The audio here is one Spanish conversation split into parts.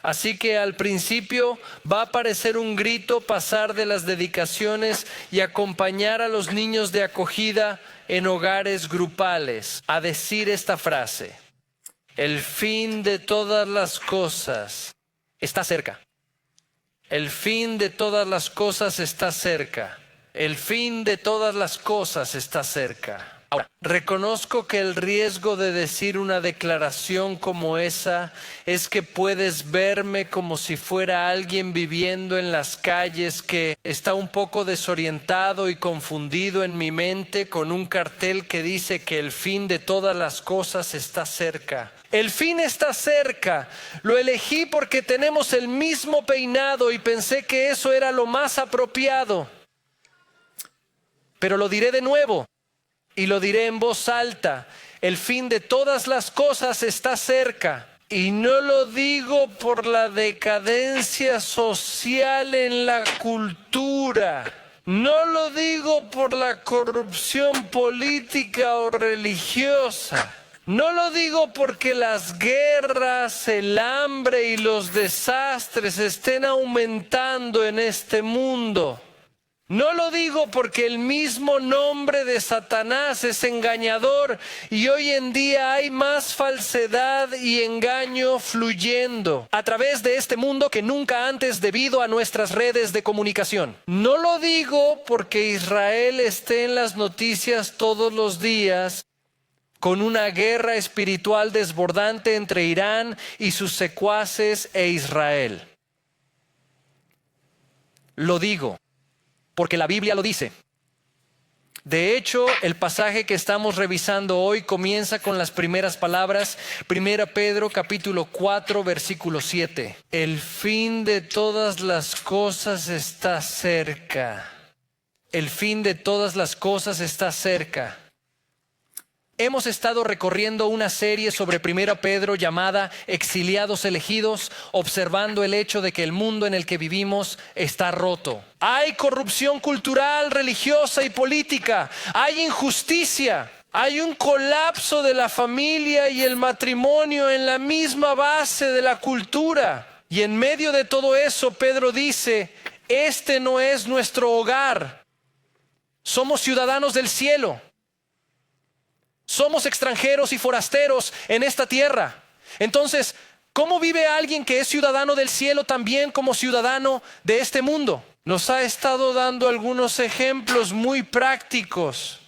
Así que al principio va a aparecer un grito pasar de las dedicaciones y acompañar a los niños de acogida en hogares grupales a decir esta frase: el fin de todas las cosas está cerca. El fin de todas las cosas está cerca. El fin de todas las cosas está cerca. Ahora, reconozco que el riesgo de decir una declaración como esa es que puedes verme como si fuera alguien viviendo en las calles que está un poco desorientado y confundido en mi mente con un cartel que dice que el fin de todas las cosas está cerca. El fin está cerca. Lo elegí porque tenemos el mismo peinado y pensé que eso era lo más apropiado. Pero lo diré de nuevo. Y lo diré en voz alta: el fin de todas las cosas está cerca. Y no lo digo por la decadencia social en la cultura. No lo digo por la corrupción política o religiosa. No lo digo porque las guerras, el hambre y los desastres estén aumentando en este mundo. No lo digo porque el mismo nombre de Satanás es engañador y hoy en día hay más falsedad y engaño fluyendo a través de este mundo que nunca antes debido a nuestras redes de comunicación. No lo digo porque Israel esté en las noticias todos los días con una guerra espiritual desbordante entre Irán y sus secuaces e Israel. Lo digo porque la Biblia lo dice. De hecho, el pasaje que estamos revisando hoy comienza con las primeras palabras, 1 Pedro capítulo 4, versículo 7. El fin de todas las cosas está cerca. El fin de todas las cosas está cerca. Hemos estado recorriendo una serie sobre 1 Pedro llamada Exiliados Elegidos, observando el hecho de que el mundo en el que vivimos está roto. Hay corrupción cultural, religiosa y política. Hay injusticia. Hay un colapso de la familia y el matrimonio en la misma base de la cultura. Y en medio de todo eso, Pedro dice: este no es nuestro hogar. Somos ciudadanos del cielo. Somos extranjeros y forasteros en esta tierra. Entonces, ¿cómo vive alguien que es ciudadano del cielo también como ciudadano de este mundo? Nos ha estado dando algunos ejemplos muy prácticos.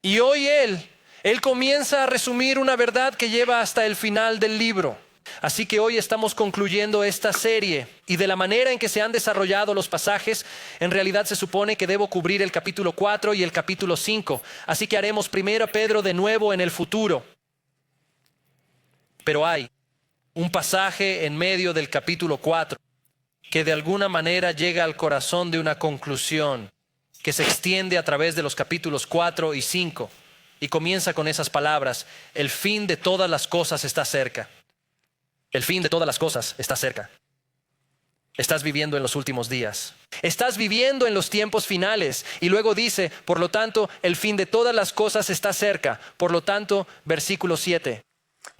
Y hoy él comienza a resumir una verdad que lleva hasta el final del libro. Así que hoy estamos concluyendo esta serie y de la manera en que se han desarrollado los pasajes, en realidad se supone que debo cubrir el capítulo 4 y el capítulo 5. Así que haremos 1 Pedro de nuevo en el futuro. Pero hay un pasaje en medio del capítulo 4 que de alguna manera llega al corazón de una conclusión que se extiende a través de los capítulos 4 y 5 y comienza con esas palabras: el fin de todas las cosas está cerca. El fin de todas las cosas está cerca. Estás viviendo en los últimos días. Estás viviendo en los tiempos finales. Y luego dice: por lo tanto, el fin de todas las cosas está cerca. Por lo tanto, versículo 7.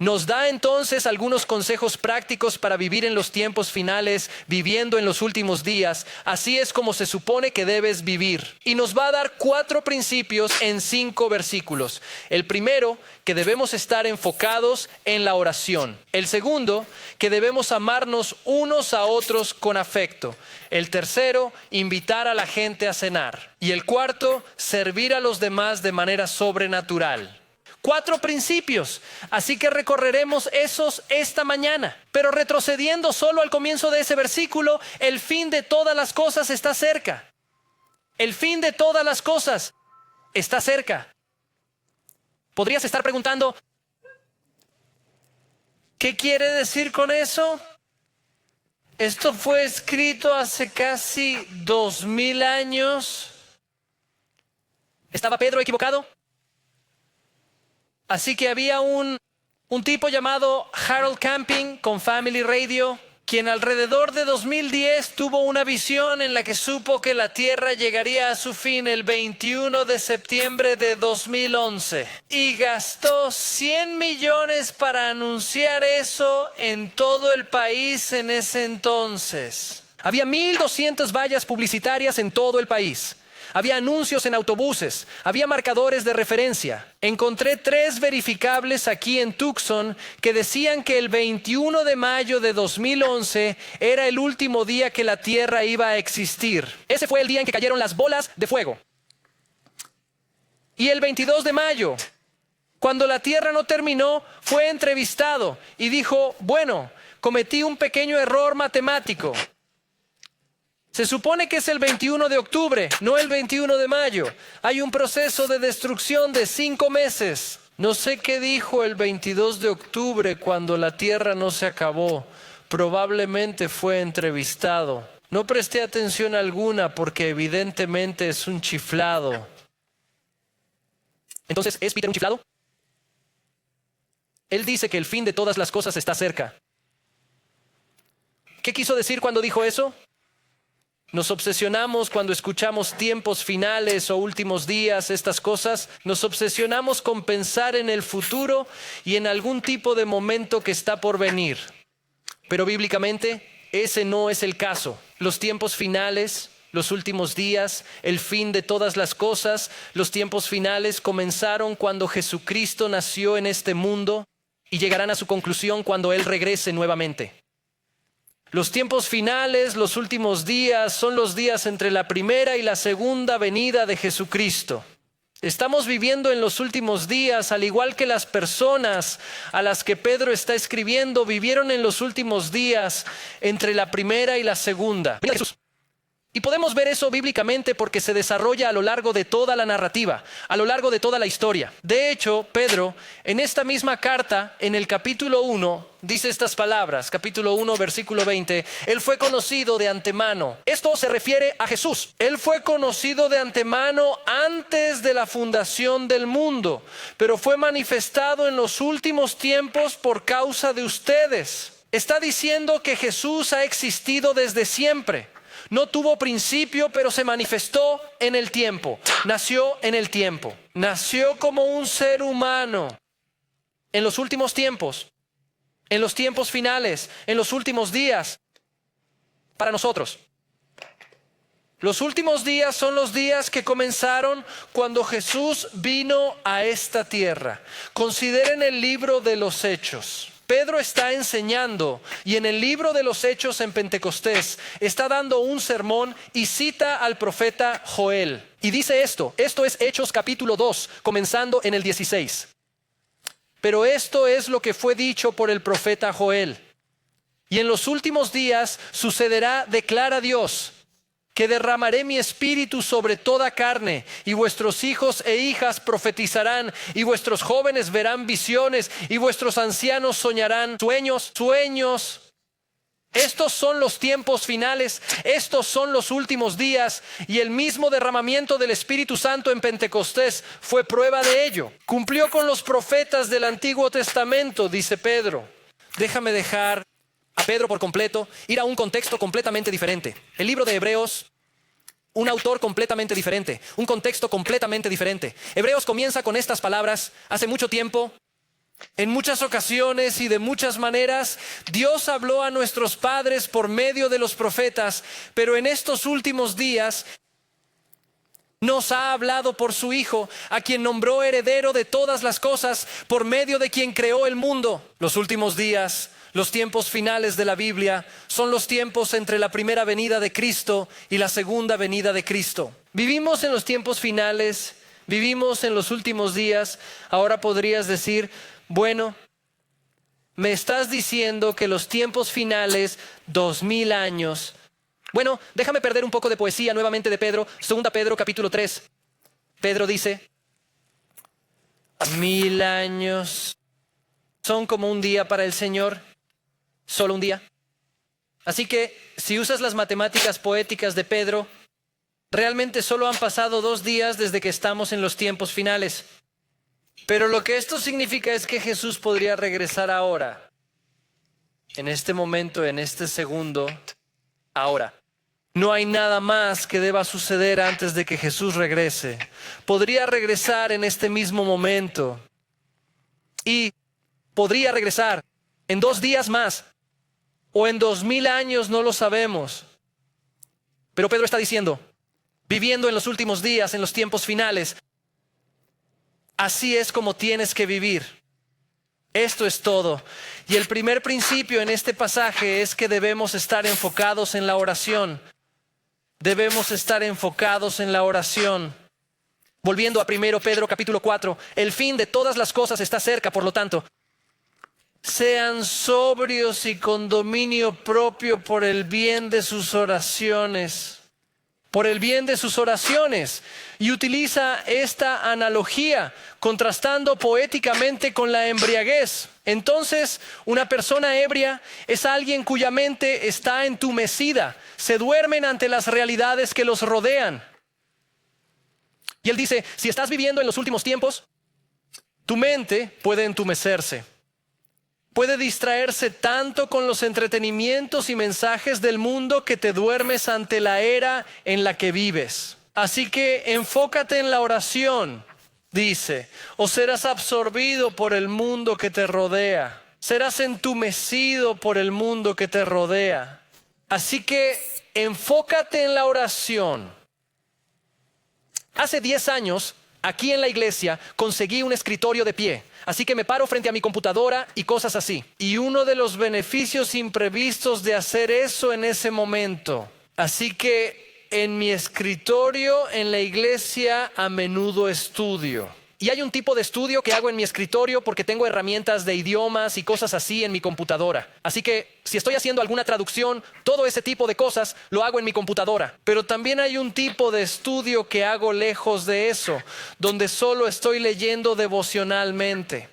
Nos da entonces algunos consejos prácticos para vivir en los tiempos finales, viviendo en los últimos días. Así es como se supone que debes vivir. Y nos va a dar 4 principios en 5 versículos. El primero, que debemos estar enfocados en la oración. El segundo, que debemos amarnos unos a otros con afecto. El tercero, invitar a la gente a cenar. Y el cuarto, servir a los demás de manera sobrenatural. 4 principios, así que recorreremos esos esta mañana. Pero retrocediendo solo al comienzo de ese versículo, el fin de todas las cosas está cerca. El fin de todas las cosas está cerca. Podrías estar preguntando: ¿qué quiere decir con eso? Esto fue escrito hace casi 2000 años. ¿Estaba Pedro equivocado? Así que había un tipo llamado Harold Camping con Family Radio quien alrededor de 2010 tuvo una visión en la que supo que la Tierra llegaría a su fin el 21 de septiembre de 2011 y gastó 100 millones para anunciar eso en todo el país en ese entonces. Había 1,200 vallas publicitarias en todo el país. Había anuncios en autobuses, había marcadores de referencia. Encontré 3 verificables aquí en Tucson que decían que el 21 de mayo de 2011 era el último día que la Tierra iba a existir. Ese fue el día en que cayeron las bolas de fuego. Y el 22 de mayo, cuando la Tierra no terminó, fue entrevistado y dijo, bueno, cometí un pequeño error matemático. Se supone que es el 21 de octubre, no el 21 de mayo. Hay un proceso de destrucción de 5 meses. No sé qué dijo el 22 de octubre cuando la Tierra no se acabó. Probablemente fue entrevistado. No presté atención alguna porque evidentemente es un chiflado. Entonces, ¿es Peter un chiflado? Él dice que el fin de todas las cosas está cerca. ¿Qué quiso decir cuando dijo eso? Nos obsesionamos cuando escuchamos tiempos finales o últimos días, estas cosas. Nos obsesionamos con pensar en el futuro y en algún tipo de momento que está por venir. Pero bíblicamente, ese no es el caso. Los tiempos finales, los últimos días, el fin de todas las cosas, los tiempos finales comenzaron cuando Jesucristo nació en este mundo y llegarán a su conclusión cuando Él regrese nuevamente. Los tiempos finales, los últimos días, son los días entre la primera y la segunda venida de Jesucristo. Estamos viviendo en los últimos días, al igual que las personas a las que Pedro está escribiendo, vivieron en los últimos días entre la primera y la segunda. Y podemos ver eso bíblicamente porque se desarrolla a lo largo de toda la narrativa, a lo largo de toda la historia. De hecho, Pedro, en esta misma carta, en el capítulo 1, dice estas palabras, capítulo 1, versículo 20, Él fue conocido de antemano. Esto se refiere a Jesús. Él fue conocido de antemano antes de la fundación del mundo, pero fue manifestado en los últimos tiempos por causa de ustedes. Está diciendo que Jesús ha existido desde siempre. No tuvo principio, pero se manifestó en el tiempo. Nació en el tiempo. Nació como un ser humano en los últimos tiempos, en los tiempos finales, en los últimos días, para nosotros. Los últimos días son los días que comenzaron cuando Jesús vino a esta tierra. Consideren el libro de los Hechos. Pedro está enseñando y en el libro de los Hechos en Pentecostés está dando un sermón y cita al profeta Joel. Y dice esto es Hechos capítulo 2, comenzando en el 16. Pero esto es lo que fue dicho por el profeta Joel. Y en los últimos días sucederá, declara Dios, que derramaré mi espíritu sobre toda carne, y vuestros hijos e hijas profetizarán, y vuestros jóvenes verán visiones, y vuestros ancianos soñarán sueños. Estos son los tiempos finales, estos son los últimos días, y el mismo derramamiento del Espíritu Santo en Pentecostés fue prueba de ello. Cumplió con los profetas del Antiguo Testamento, dice Pedro. Déjame dejar a Pedro por completo, ir a un contexto completamente diferente. El libro de Hebreos, un autor completamente diferente, un contexto completamente diferente. Hebreos comienza con estas palabras. Hace mucho tiempo, en muchas ocasiones y de muchas maneras, Dios habló a nuestros padres por medio de los profetas, pero en estos últimos días nos ha hablado por su Hijo, a quien nombró heredero de todas las cosas, por medio de quien creó el mundo. Los últimos días, los tiempos finales de la Biblia, son los tiempos entre la primera venida de Cristo y la segunda venida de Cristo. Vivimos en los tiempos finales, vivimos en los últimos días. Ahora podrías decir, bueno, me estás diciendo que los tiempos finales, 2000 años. Bueno, déjame perder un poco de poesía nuevamente de Pedro. 2 Pedro capítulo 3. Pedro dice, 1000 años son como un día para el Señor. Solo un día. Así que si usas las matemáticas poéticas de Pedro, realmente solo han pasado 2 días desde que estamos en los tiempos finales. Pero lo que esto significa es que Jesús podría regresar ahora. en este momento, en este segundo, ahora. No hay nada más que deba suceder antes de que Jesús regrese. Podría regresar en este mismo momento y podría regresar en 2 días más o en 2000 años, no lo sabemos. Pero Pedro está diciendo, viviendo en los últimos días, en los tiempos finales, así es como tienes que vivir. Esto es todo. Y el primer principio en este pasaje es que debemos estar enfocados en la oración. Debemos estar enfocados en la oración. Volviendo a 1 Pedro capítulo 4, el fin de todas las cosas está cerca, por lo tanto, sean sobrios y con dominio propio por el bien de sus oraciones. Por el bien de sus oraciones. Y utiliza esta analogía, contrastando poéticamente con la embriaguez. Entonces, una persona ebria es alguien cuya mente está entumecida. Se duermen ante las realidades que los rodean. Y él dice, si estás viviendo en los últimos tiempos, tu mente puede entumecerse. Puede distraerse tanto con los entretenimientos y mensajes del mundo que te duermes ante la era en la que vives. Así que enfócate en la oración, dice, o serás absorbido por el mundo que te rodea. Serás entumecido por el mundo que te rodea. Así que enfócate en la oración. Hace 10 años, aquí en la iglesia, conseguí un escritorio de pie. Así que me paro frente a mi computadora y cosas así. Y uno de los beneficios imprevistos de hacer eso en ese momento. Así que en mi escritorio en la iglesia a menudo estudio. Y hay un tipo de estudio que hago en mi escritorio porque tengo herramientas de idiomas y cosas así en mi computadora. Así que si estoy haciendo alguna traducción, todo ese tipo de cosas lo hago en mi computadora. Pero también hay un tipo de estudio que hago lejos de eso, donde solo estoy leyendo devocionalmente.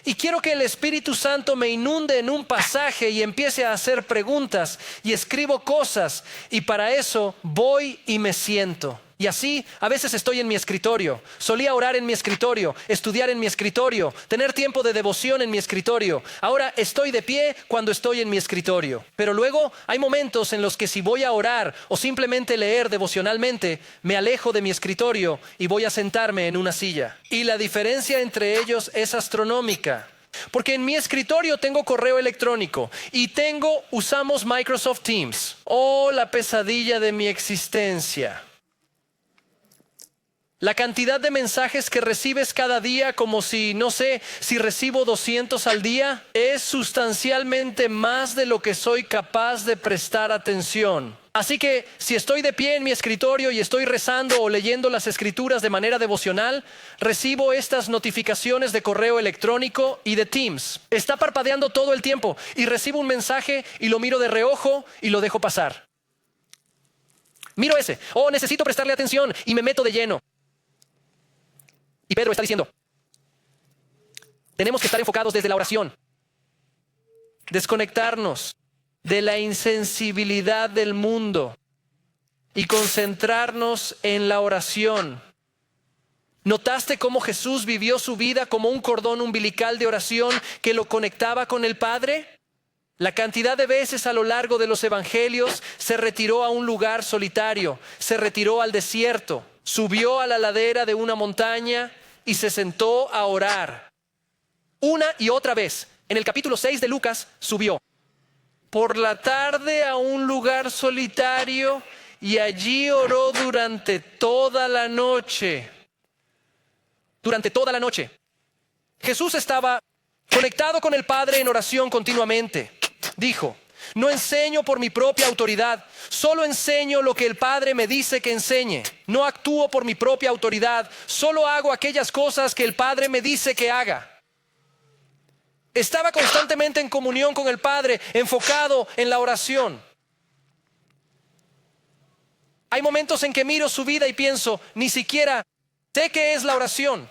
Y quiero que el Espíritu Santo me inunde en un pasaje y empiece a hacer preguntas y escribo cosas. Y para eso voy y me siento. Y así, a veces estoy en mi escritorio. Solía orar en mi escritorio, estudiar en mi escritorio, tener tiempo de devoción en mi escritorio. Ahora estoy de pie cuando estoy en mi escritorio. Pero luego hay momentos en los que si voy a orar o simplemente leer devocionalmente, me alejo de mi escritorio y voy a sentarme en una silla. Y la diferencia entre ellos es astronómica. Porque en mi escritorio tengo correo electrónico y usamos Microsoft Teams. Oh, la pesadilla de mi existencia. La cantidad de mensajes que recibes cada día, como si recibo 200 al día, es sustancialmente más de lo que soy capaz de prestar atención. Así que si estoy de pie en mi escritorio y estoy rezando o leyendo las escrituras de manera devocional, recibo estas notificaciones de correo electrónico y de Teams. Está parpadeando todo el tiempo y recibo un mensaje y lo miro de reojo y lo dejo pasar. Miro ese. Oh, necesito prestarle atención y me meto de lleno. Y Pedro está diciendo, tenemos que estar enfocados desde la oración. Desconectarnos de la insensibilidad del mundo y concentrarnos en la oración. ¿Notaste cómo Jesús vivió su vida como un cordón umbilical de oración que lo conectaba con el Padre? La cantidad de veces a lo largo de los evangelios se retiró a un lugar solitario, se retiró al desierto, subió a la ladera de una montaña y se sentó a orar. Una y otra vez, en el capítulo 6 de Lucas, subió por la tarde a un lugar solitario y allí oró durante toda la noche. Durante toda la noche. Jesús estaba conectado con el Padre en oración continuamente. Dijo, no enseño por mi propia autoridad, solo enseño lo que el Padre me dice que enseñe. No actúo por mi propia autoridad, solo hago aquellas cosas que el Padre me dice que haga. Estaba constantemente en comunión con el Padre, enfocado en la oración. Hay momentos en que miro su vida y pienso, ni siquiera sé qué es la oración,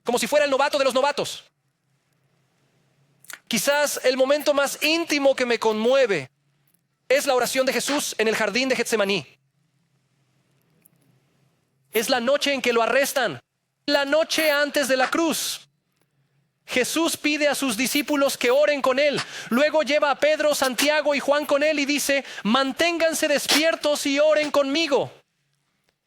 como si fuera el novato de los novatos. Quizás el momento más íntimo que me conmueve es la oración de Jesús en el jardín de Getsemaní. Es la noche en que lo arrestan, la noche antes de la cruz. Jesús pide a sus discípulos que oren con Él. Luego lleva a Pedro, Santiago y Juan con Él y dice, manténganse despiertos y oren conmigo.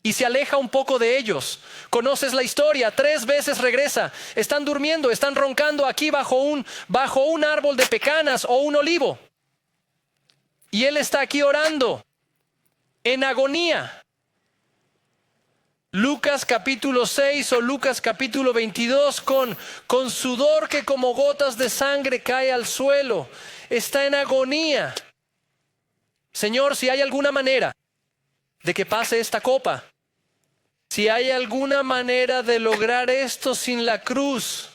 Y se aleja un poco de ellos. Conoces la historia, 3 veces regresa. Están durmiendo, están roncando aquí bajo un árbol de pecanas o un olivo. Y Él está aquí orando, en agonía. Lucas capítulo 6 o Lucas capítulo 22 con sudor que como gotas de sangre cae al suelo. Está en agonía. Señor, si hay alguna manera de que pase esta copa, si hay alguna manera de lograr esto sin la cruz,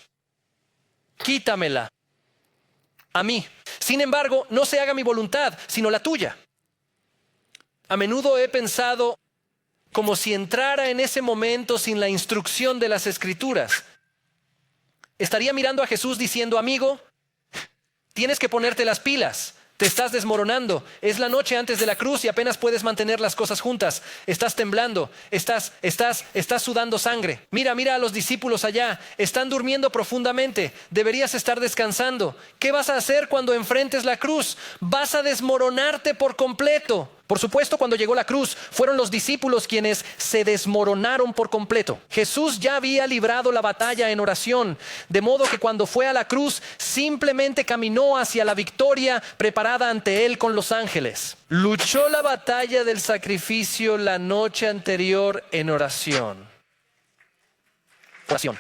quítamela a mí. Sin embargo, no se haga mi voluntad, sino la tuya. A menudo he pensado como si entrara en ese momento sin la instrucción de las Escrituras. Estaría mirando a Jesús diciendo, amigo, tienes que ponerte las pilas. Te estás desmoronando. Es la noche antes de la cruz y apenas puedes mantener las cosas juntas. Estás temblando. Estás sudando sangre. Mira a los discípulos allá. Están durmiendo profundamente. Deberías estar descansando. ¿Qué vas a hacer cuando enfrentes la cruz? Vas a desmoronarte por completo. Por supuesto, cuando llegó la cruz, fueron los discípulos quienes se desmoronaron por completo. Jesús ya había librado la batalla en oración, de modo que cuando fue a la cruz, simplemente caminó hacia la victoria preparada ante él con los ángeles. Luchó la batalla del sacrificio la noche anterior en oración. Oración.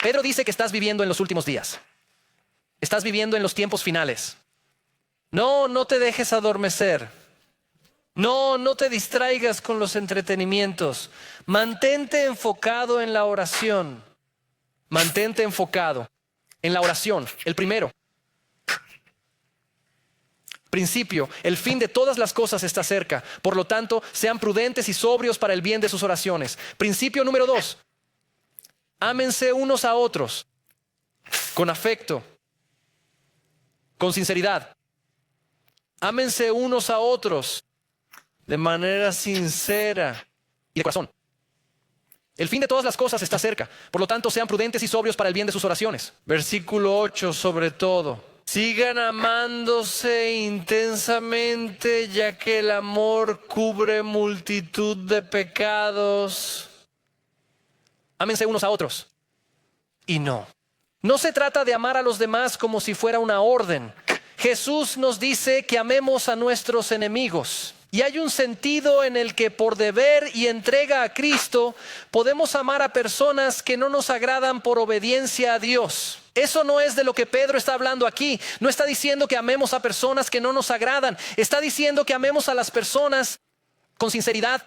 Pedro dice que estás viviendo en los últimos días. Estás viviendo en los tiempos finales. No te dejes adormecer. No te distraigas con los entretenimientos. Mantente enfocado en la oración. Mantente enfocado en la oración. El primero. Principio, el fin de todas las cosas está cerca. Por lo tanto, sean prudentes y sobrios para el bien de sus oraciones. Principio número 2. Ámense unos a otros con afecto, con sinceridad. Ámense unos a otros de manera sincera y de corazón. El fin de todas las cosas está cerca. Por lo tanto, sean prudentes y sobrios para el bien de sus oraciones. Versículo 8 sobre todo. Sigan amándose intensamente, ya que el amor cubre multitud de pecados. Ámense unos a otros. Y no se trata de amar a los demás como si fuera una orden. Jesús nos dice que amemos a nuestros enemigos. Y hay un sentido en el que por deber y entrega a Cristo podemos amar a personas que no nos agradan por obediencia a Dios. Eso no es de lo que Pedro está hablando aquí. No está diciendo que amemos a personas que no nos agradan. Está diciendo que amemos a las personas con sinceridad,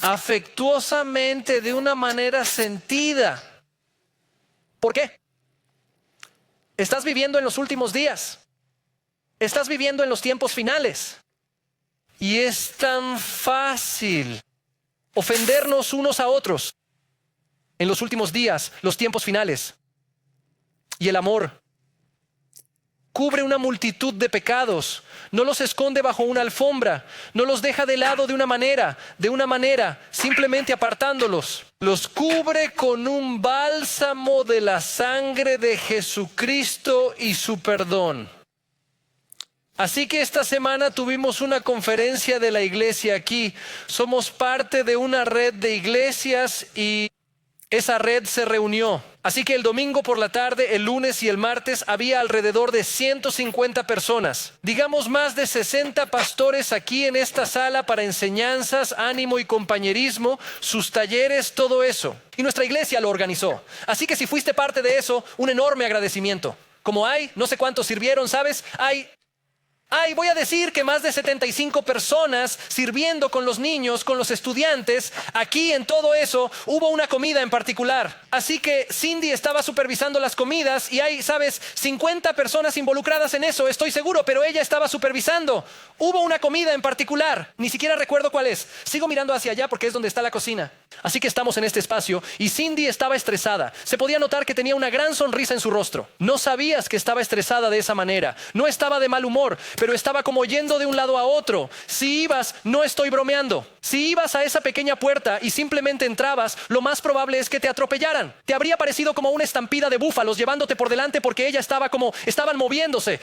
afectuosamente, de una manera sentida. ¿Por qué? Estás viviendo en los últimos días. Estás viviendo en los tiempos finales. Y es tan fácil ofendernos unos a otros en los últimos días, los tiempos finales. Y el amor cubre una multitud de pecados, no los esconde bajo una alfombra, no los deja de lado de una manera, simplemente apartándolos. Los cubre con un bálsamo de la sangre de Jesucristo y su perdón. Así que esta semana tuvimos una conferencia de la iglesia aquí. Somos parte de una red de iglesias y esa red se reunió. Así que el domingo por la tarde, el lunes y el martes había alrededor de 150 personas. Digamos más de 60 pastores aquí en esta sala para enseñanzas, ánimo y compañerismo, sus talleres, todo eso. Y nuestra iglesia lo organizó. Así que si fuiste parte de eso, un enorme agradecimiento. Como no sé cuántos sirvieron, ¿sabes? Voy a decir que más de 75 personas sirviendo con los niños, con los estudiantes. Aquí en todo eso hubo una comida en particular. Así que Cindy estaba supervisando las comidas y hay, 50 personas involucradas en eso, estoy seguro, pero ella estaba supervisando. Hubo una comida en particular, ni siquiera recuerdo cuál es. Sigo mirando hacia allá porque es donde está la cocina. Así que estamos en este espacio y Cindy estaba estresada. Se podía notar que tenía una gran sonrisa en su rostro. No sabías que estaba estresada de esa manera. No estaba de mal humor, pero estaba como yendo de un lado a otro. Si ibas, no estoy bromeando. Si ibas a esa pequeña puerta y simplemente entrabas, lo más probable es que te atropellaran. Te habría parecido como una estampida de búfalos llevándote por delante porque estaban moviéndose.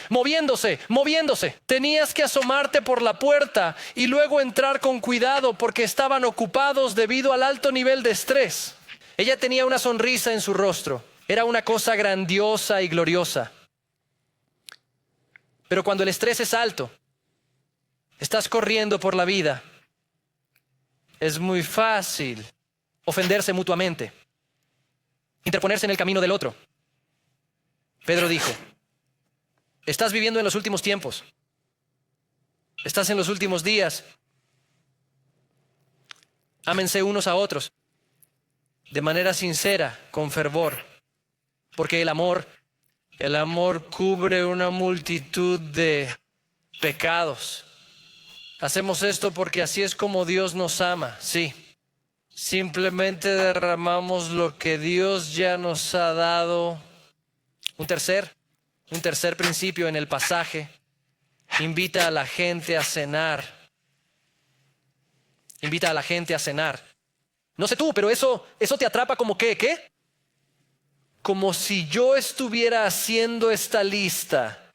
Tenías que asomarte por la puerta y luego entrar con cuidado porque estaban ocupados debido al alto nivel de estrés. Ella tenía una sonrisa en su rostro. Era una cosa grandiosa y gloriosa. Pero cuando el estrés es alto, estás corriendo por la vida, es muy fácil ofenderse mutuamente, interponerse en el camino del otro. Pedro dijo, estás viviendo en los últimos tiempos. Estás en los últimos días. Ámense unos a otros de manera sincera, con fervor, porque el amor cubre una multitud de pecados. Hacemos esto porque así es como Dios nos ama, sí. Simplemente derramamos lo que Dios ya nos ha dado. Un tercer principio en el pasaje. Invita a la gente a cenar. Invita a la gente a cenar. No sé tú, pero eso te atrapa como ¿qué? Como si yo estuviera haciendo esta lista.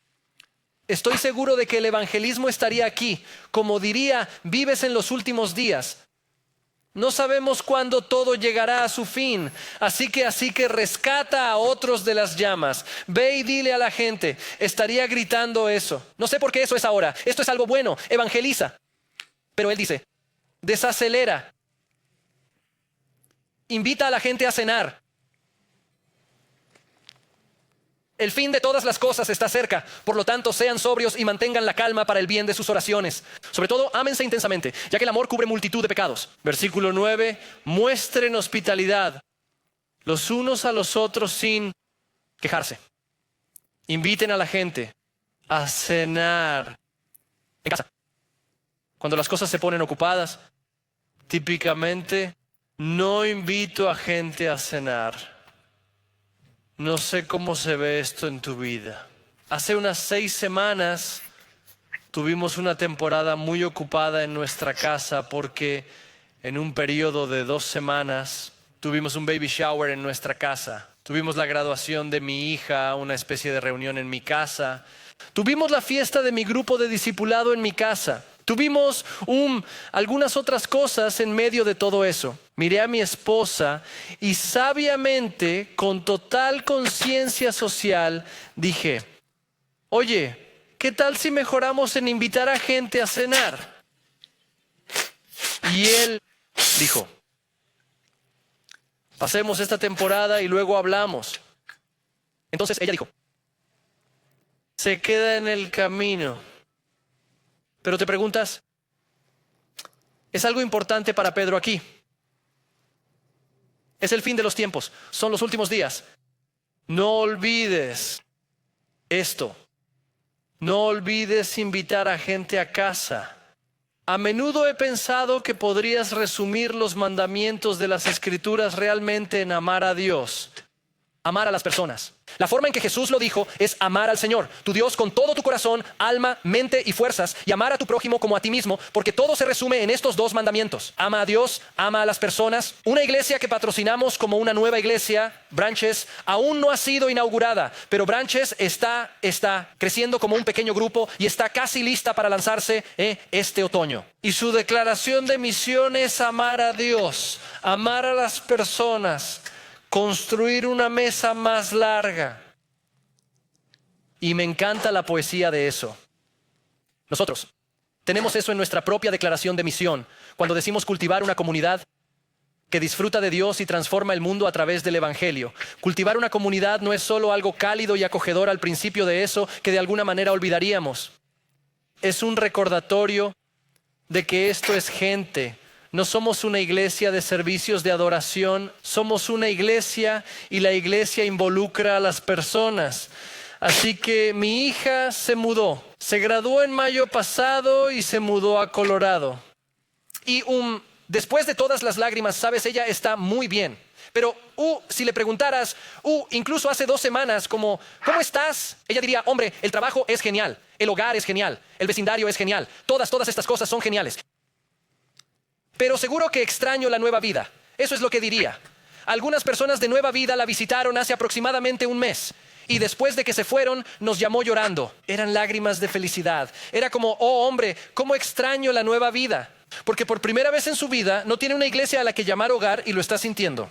Estoy seguro de que el evangelismo estaría aquí. Como diría, vives en los últimos días. No sabemos cuándo todo llegará a su fin. Así que rescata a otros de las llamas. Ve y dile a la gente. Estaría gritando eso. No sé por qué eso es ahora. Esto es algo bueno. Evangeliza. Pero él dice, desacelera. Invita a la gente a cenar. El fin de todas las cosas está cerca. Por lo tanto, sean sobrios y mantengan la calma para el bien de sus oraciones. Sobre todo, ámense intensamente, ya que el amor cubre multitud de pecados. Versículo 9. Muestren hospitalidad los unos a los otros sin quejarse. Inviten a la gente a cenar en casa. Cuando las cosas se ponen ocupadas, típicamente no invito a gente a cenar. No sé cómo se ve esto en tu vida. Hace unas 6 semanas tuvimos una temporada muy ocupada en nuestra casa porque en un periodo de 2 semanas tuvimos un baby shower en nuestra casa. Tuvimos la graduación de mi hija, una especie de reunión en mi casa. Tuvimos la fiesta de mi grupo de discipulado en mi casa. Tuvimos algunas otras cosas en medio de todo eso. Miré a mi esposa y sabiamente, con total conciencia social, dije, oye, ¿qué tal si mejoramos en invitar a gente a cenar? Y él dijo, pasemos esta temporada y luego hablamos. Entonces ella dijo, se queda en el camino. Pero te preguntas, ¿es algo importante para Pedro aquí? Es el fin de los tiempos, son los últimos días. No olvides esto. No olvides invitar a gente a casa. A menudo he pensado que podrías resumir los mandamientos de las Escrituras realmente en amar a Dios, amar a las personas. La forma en que Jesús lo dijo es amar al Señor, tu Dios, con todo tu corazón, alma, mente y fuerzas, y amar a tu prójimo como a ti mismo, porque todo se resume en estos 2 mandamientos. Ama a Dios, ama a las personas. Una iglesia que patrocinamos como una nueva iglesia, Branches, aún no ha sido inaugurada, pero Branches está creciendo como un pequeño grupo y está casi lista para lanzarse este otoño. Y su declaración de misión es amar a Dios, amar a las personas, construir una mesa más larga. Y me encanta la poesía de eso. Nosotros tenemos eso en nuestra propia declaración de misión, cuando decimos cultivar una comunidad que disfruta de Dios y transforma el mundo a través del Evangelio. Cultivar una comunidad no es solo algo cálido y acogedor al principio de eso que de alguna manera olvidaríamos. Es un recordatorio de que esto es gente. No somos una iglesia de servicios de adoración, somos una iglesia y la iglesia involucra a las personas. Así que mi hija se mudó, se graduó en mayo pasado y se mudó a Colorado. Y un Después de todas las lágrimas, sabes, ella está muy bien. Pero si le preguntaras, incluso hace 2 semanas, ¿cómo estás? Ella diría, hombre, el trabajo es genial, el hogar es genial, el vecindario es genial, todas estas cosas son geniales. Pero seguro que extraño la nueva vida. Eso es lo que diría. Algunas personas de Nueva Vida la visitaron hace aproximadamente 1 mes. Y después de que se fueron, nos llamó llorando. Eran lágrimas de felicidad. Era como, oh hombre, cómo extraño la nueva vida. Porque por primera vez en su vida no tiene una iglesia a la que llamar hogar y lo está sintiendo.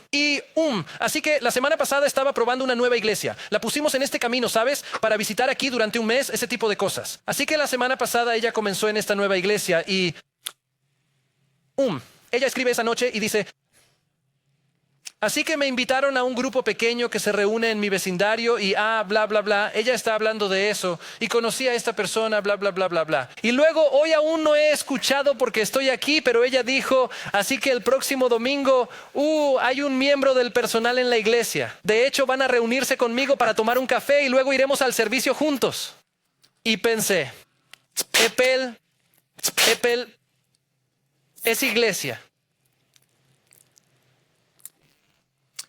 Así que la semana pasada estaba probando una nueva iglesia. La pusimos en este camino, ¿sabes? Para visitar aquí durante 1 mes, ese tipo de cosas. Así que la semana pasada ella comenzó en esta nueva iglesia y... ella escribe esa noche y dice... Así que me invitaron a un grupo pequeño que se reúne en mi vecindario y bla, bla, bla. Ella está hablando de eso y conocí a esta persona, bla, bla, bla, bla, bla. Y luego hoy aún no he escuchado porque estoy aquí, pero ella dijo, así que el próximo domingo, hay un miembro del personal en la iglesia. De hecho, van a reunirse conmigo para tomar un café y luego iremos al servicio juntos. Y pensé, Epel es iglesia.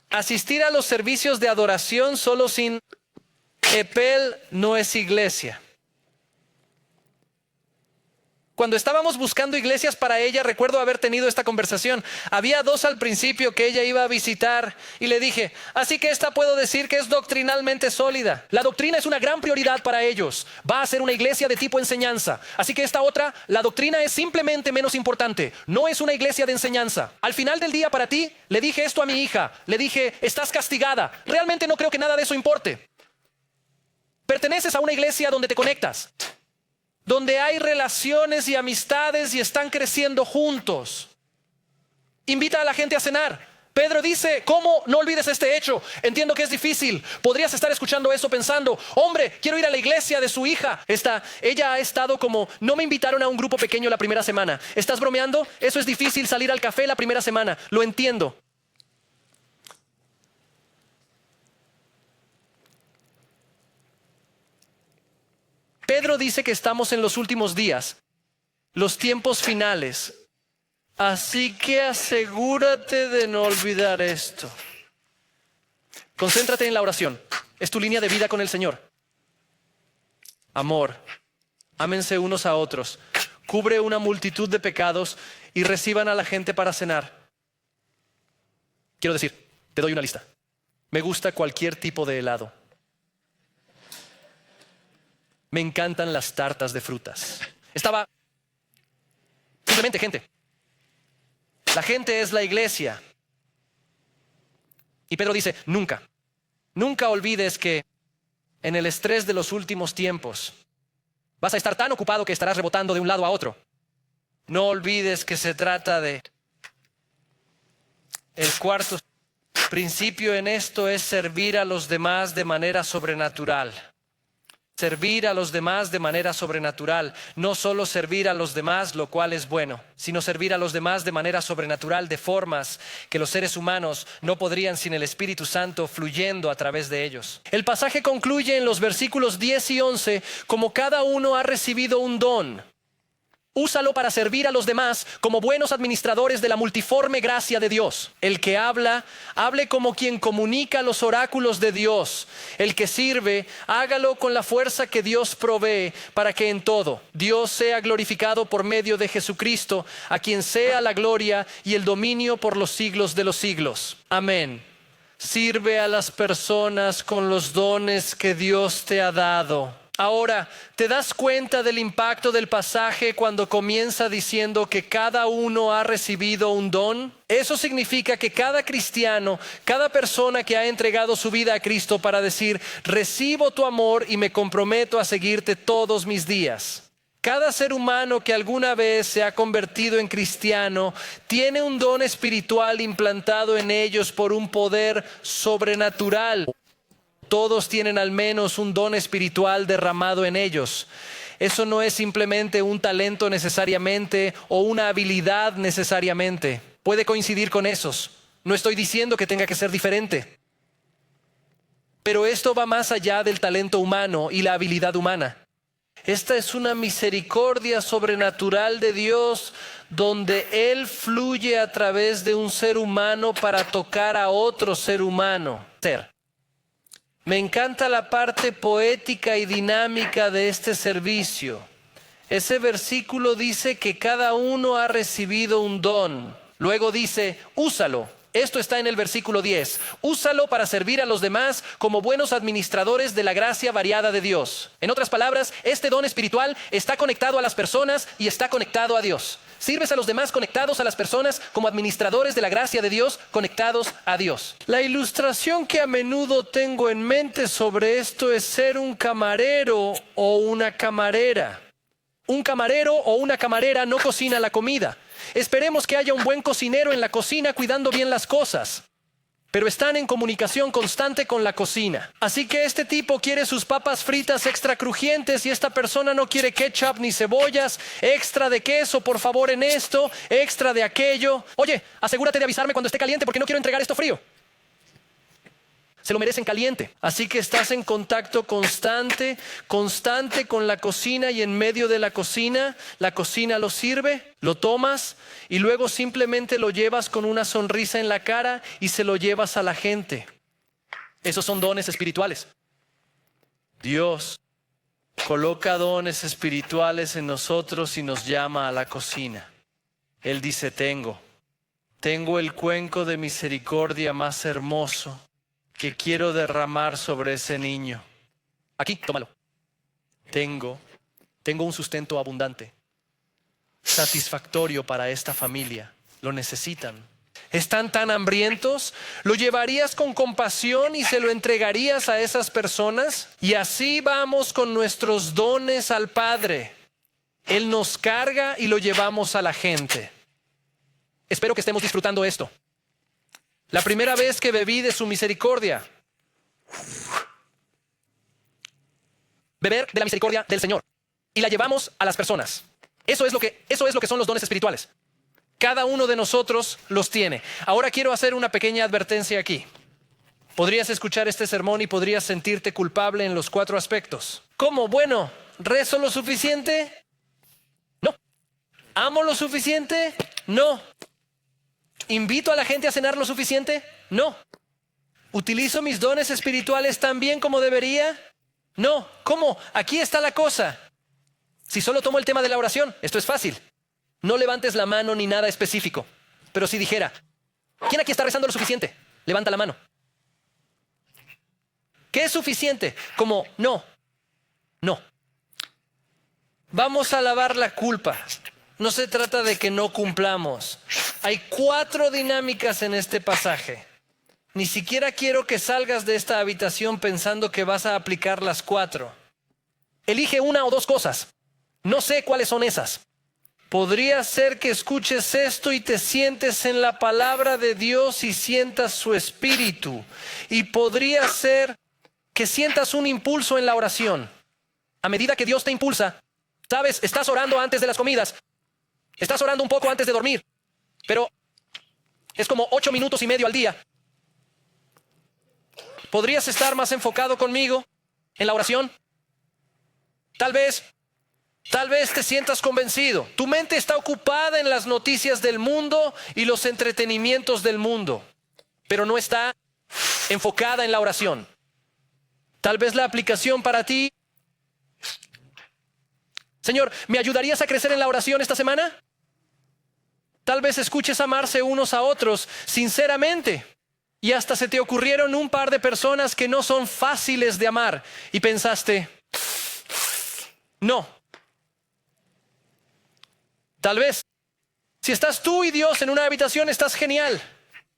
Asistir a los servicios de adoración solo sin Epel no es iglesia. Cuando estábamos buscando iglesias para ella, recuerdo haber tenido esta conversación. Había 2 al principio que ella iba a visitar y le dije, así que esta puedo decir que es doctrinalmente sólida. La doctrina es una gran prioridad para ellos. Va a ser una iglesia de tipo enseñanza. Así que esta otra, la doctrina es simplemente menos importante. No es una iglesia de enseñanza. Al final del día para ti, le dije esto a mi hija. Le dije, estás castigada. Realmente no creo que nada de eso importe. Perteneces a una iglesia donde te conectas, donde hay relaciones y amistades y están creciendo juntos. Invita a la gente a cenar. Pedro dice, ¿cómo? No olvides este hecho. Entiendo que es difícil. Podrías estar escuchando eso pensando, hombre, quiero ir a la iglesia de su hija. Ella ha estado como, no me invitaron a un grupo pequeño la primera semana. ¿Estás bromeando? Eso es difícil, salir al café la primera semana. Lo entiendo. Pedro dice que estamos en los últimos días, los tiempos finales. Así que asegúrate de no olvidar esto. Concéntrate en la oración. Es tu línea de vida con el Señor. Amor. Ámense unos a otros. Cubre una multitud de pecados y reciban a la gente para cenar. Quiero decir, te doy una lista. Me gusta cualquier tipo de helado. Me encantan las tartas de frutas. Simplemente gente. La gente es la iglesia. Y Pedro dice, nunca olvides que en el estrés de los últimos tiempos vas a estar tan ocupado que estarás rebotando de un lado a otro. No olvides que se trata de... El cuarto principio en esto es servir a los demás de manera sobrenatural. Servir a los demás de manera sobrenatural. No solo servir a los demás, lo cual es bueno, sino servir a los demás de manera sobrenatural, de formas que los seres humanos no podrían sin el Espíritu Santo fluyendo a través de ellos. El pasaje concluye en los versículos 10 y 11, como cada uno ha recibido un don. Úsalo para servir a los demás como buenos administradores de la multiforme gracia de Dios. El que habla, hable como quien comunica los oráculos de Dios. El que sirve, hágalo con la fuerza que Dios provee para que en todo Dios sea glorificado por medio de Jesucristo, a quien sea la gloria y el dominio por los siglos de los siglos. Amén. Sirve a las personas con los dones que Dios te ha dado. Ahora, ¿te das cuenta del impacto del pasaje cuando comienza diciendo que cada uno ha recibido un don? Eso significa que cada cristiano, cada persona que ha entregado su vida a Cristo para decir, recibo tu amor y me comprometo a seguirte todos mis días. Cada ser humano que alguna vez se ha convertido en cristiano tiene un don espiritual implantado en ellos por un poder sobrenatural. Todos tienen al menos un don espiritual derramado en ellos. Eso no es simplemente un talento necesariamente o una habilidad necesariamente. Puede coincidir con esos. No estoy diciendo que tenga que ser diferente. Pero esto va más allá del talento humano y la habilidad humana. Esta es una misericordia sobrenatural de Dios donde Él fluye a través de un ser humano para tocar a otro ser humano. Me encanta la parte poética y dinámica de este servicio. Ese versículo dice que cada uno ha recibido un don. Luego dice, úsalo. Esto está en el versículo 10. Úsalo para servir a los demás como buenos administradores de la gracia variada de Dios. En otras palabras, este don espiritual está conectado a las personas y está conectado a Dios. Sirves a los demás conectados a las personas como administradores de la gracia de Dios, conectados a Dios. La ilustración que a menudo tengo en mente sobre esto es ser un camarero o una camarera. Un camarero o una camarera no cocina la comida. Esperemos que haya un buen cocinero en la cocina cuidando bien las cosas, pero están en comunicación constante con la cocina. Así que este tipo quiere sus papas fritas extra crujientes y esta persona no quiere ketchup ni cebollas, extra de queso por favor en esto, extra de aquello. Oye, asegúrate de avisarme cuando esté caliente porque no quiero entregar esto frío. Se lo merecen caliente. Así que estás en contacto constante con la cocina y en medio de la cocina lo sirve, lo tomas y luego simplemente lo llevas con una sonrisa en la cara y se lo llevas a la gente. Esos son dones espirituales. Dios coloca dones espirituales en nosotros y nos llama a la cocina. Él dice, tengo el cuenco de misericordia más hermoso que quiero derramar sobre ese niño. Aquí, tómalo. Tengo un sustento abundante, satisfactorio para esta familia. Lo necesitan. ¿Están tan hambrientos? ¿Lo llevarías con compasión y se lo entregarías a esas personas? Y así vamos con nuestros dones al Padre. Él nos carga y lo llevamos a la gente. Espero que estemos disfrutando esto. La primera vez que bebí de su misericordia. Beber de la misericordia del Señor. Y la llevamos a las personas. Eso es lo que son los dones espirituales. Cada uno de nosotros los tiene. Ahora quiero hacer una pequeña advertencia aquí. Podrías escuchar este sermón y podrías sentirte culpable en los 4 aspectos. ¿Cómo? Bueno, ¿rezo lo suficiente? No. ¿Amo lo suficiente? No. ¿Invito a la gente a cenar lo suficiente? No. ¿Utilizo mis dones espirituales tan bien como debería? No. ¿Cómo? Aquí está la cosa. Si solo tomo el tema de la oración, esto es fácil. No levantes la mano ni nada específico. Pero si dijera, ¿quién aquí está rezando lo suficiente? Levanta la mano. ¿Qué es suficiente? Como, no. Vamos a lavar la culpa. No se trata de que no cumplamos. Hay 4 dinámicas en este pasaje. Ni siquiera quiero que salgas de esta habitación pensando que vas a aplicar las 4. Elige una o 2 cosas. No sé cuáles son esas. Podría ser que escuches esto y te sientes en la palabra de Dios y sientas su espíritu. Y podría ser que sientas un impulso en la oración. A medida que Dios te impulsa, sabes, estás orando antes de las comidas. Estás orando un poco antes de dormir, pero es como 8 minutos y medio al día. ¿Podrías estar más enfocado conmigo en la oración? Tal vez te sientas convencido. Tu mente está ocupada en las noticias del mundo y los entretenimientos del mundo, pero no está enfocada en la oración. Tal vez la aplicación para ti. Señor, ¿me ayudarías a crecer en la oración esta semana? Tal vez escuches amarse unos a otros sinceramente y hasta se te ocurrieron un par de personas que no son fáciles de amar y pensaste, no. Tal vez, si estás tú y Dios en una habitación estás genial,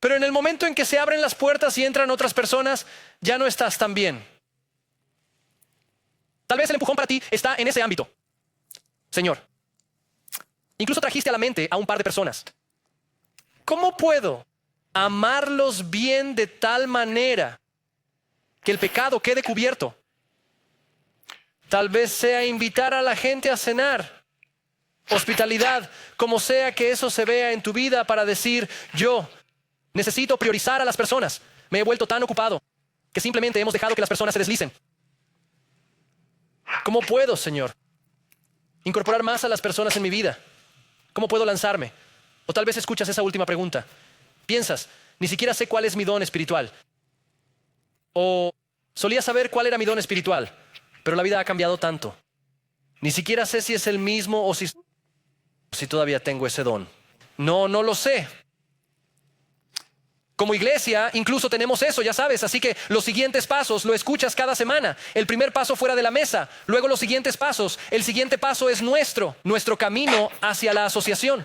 pero en el momento en que se abren las puertas y entran otras personas, ya no estás tan bien. Tal vez el empujón para ti está en ese ámbito. Señor, incluso trajiste a la mente a un par de personas. ¿Cómo puedo amarlos bien de tal manera que el pecado quede cubierto? Tal vez sea invitar a la gente a cenar. Hospitalidad, como sea que eso se vea en tu vida para decir, yo necesito priorizar a las personas. Me he vuelto tan ocupado que simplemente hemos dejado que las personas se deslicen. ¿Cómo puedo, Señor? Incorporar más a las personas en mi vida. ¿Cómo puedo lanzarme? O tal vez escuchas esa última pregunta. Piensas, ni siquiera sé cuál es mi don espiritual. O solía saber cuál era mi don espiritual, pero la vida ha cambiado tanto. Ni siquiera sé si es el mismo o si todavía tengo ese don. No lo sé. Como iglesia, incluso tenemos eso, ya sabes. Así que los siguientes pasos lo escuchas cada semana. El primer paso fuera de la mesa. Luego los siguientes pasos. El siguiente paso es nuestro camino hacia la asociación.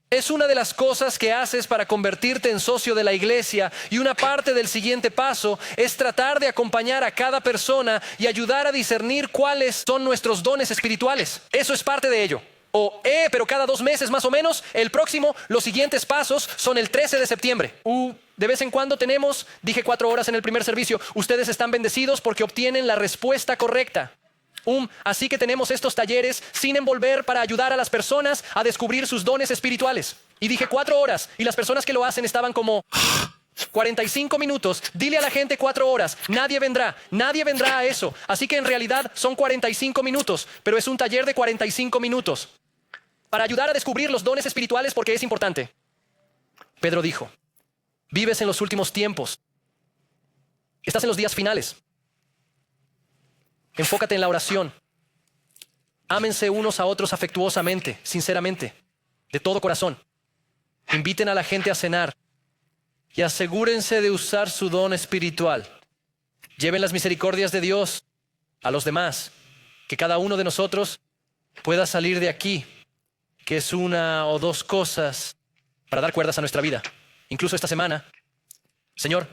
Es una de las cosas que haces para convertirte en socio de la iglesia. Y una parte del siguiente paso es tratar de acompañar a cada persona y ayudar a discernir cuáles son nuestros dones espirituales. Eso es parte de ello. Pero cada 2 meses más o menos, los siguientes pasos son el 13 de septiembre. De vez en cuando dije 4 horas en el primer servicio, ustedes están bendecidos porque obtienen la respuesta correcta. Así que tenemos estos talleres sin envolver para ayudar a las personas a descubrir sus dones espirituales. Y dije 4 horas y las personas que lo hacen estaban como 45 minutos. Dile a la gente 4 horas. Nadie vendrá a eso. Así que en realidad son 45 minutos, pero es un taller de 45 minutos. Para ayudar a descubrir los dones espirituales porque es importante. Pedro dijo, vives en los últimos tiempos. Estás en los días finales. Enfócate en la oración. Ámense unos a otros afectuosamente, sinceramente, de todo corazón. Inviten a la gente a cenar y asegúrense de usar su don espiritual. Lleven las misericordias de Dios a los demás. Que cada uno de nosotros pueda salir de aquí, que es 1 o 2 cosas para dar cuerdas a nuestra vida. Incluso esta semana, Señor,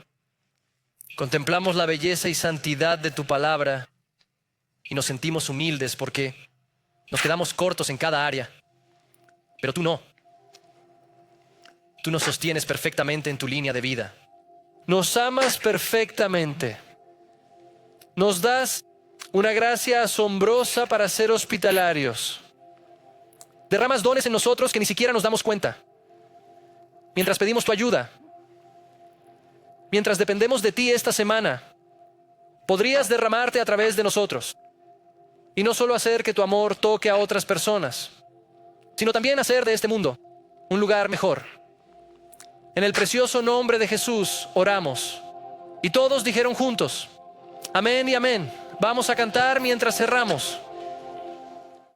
contemplamos la belleza y santidad de tu palabra y nos sentimos humildes porque nos quedamos cortos en cada área. Pero tú no. Tú nos sostienes perfectamente en tu línea de vida. Nos amas perfectamente. Nos das una gracia asombrosa para ser hospitalarios. Derramas dones en nosotros que ni siquiera nos damos cuenta. Mientras pedimos tu ayuda, mientras dependemos de ti esta semana, podrías derramarte a través de nosotros. Y no solo hacer que tu amor toque a otras personas, sino también hacer de este mundo un lugar mejor. En el precioso nombre de Jesús oramos. Y todos dijeron juntos, amén y amén. Vamos a cantar mientras cerramos.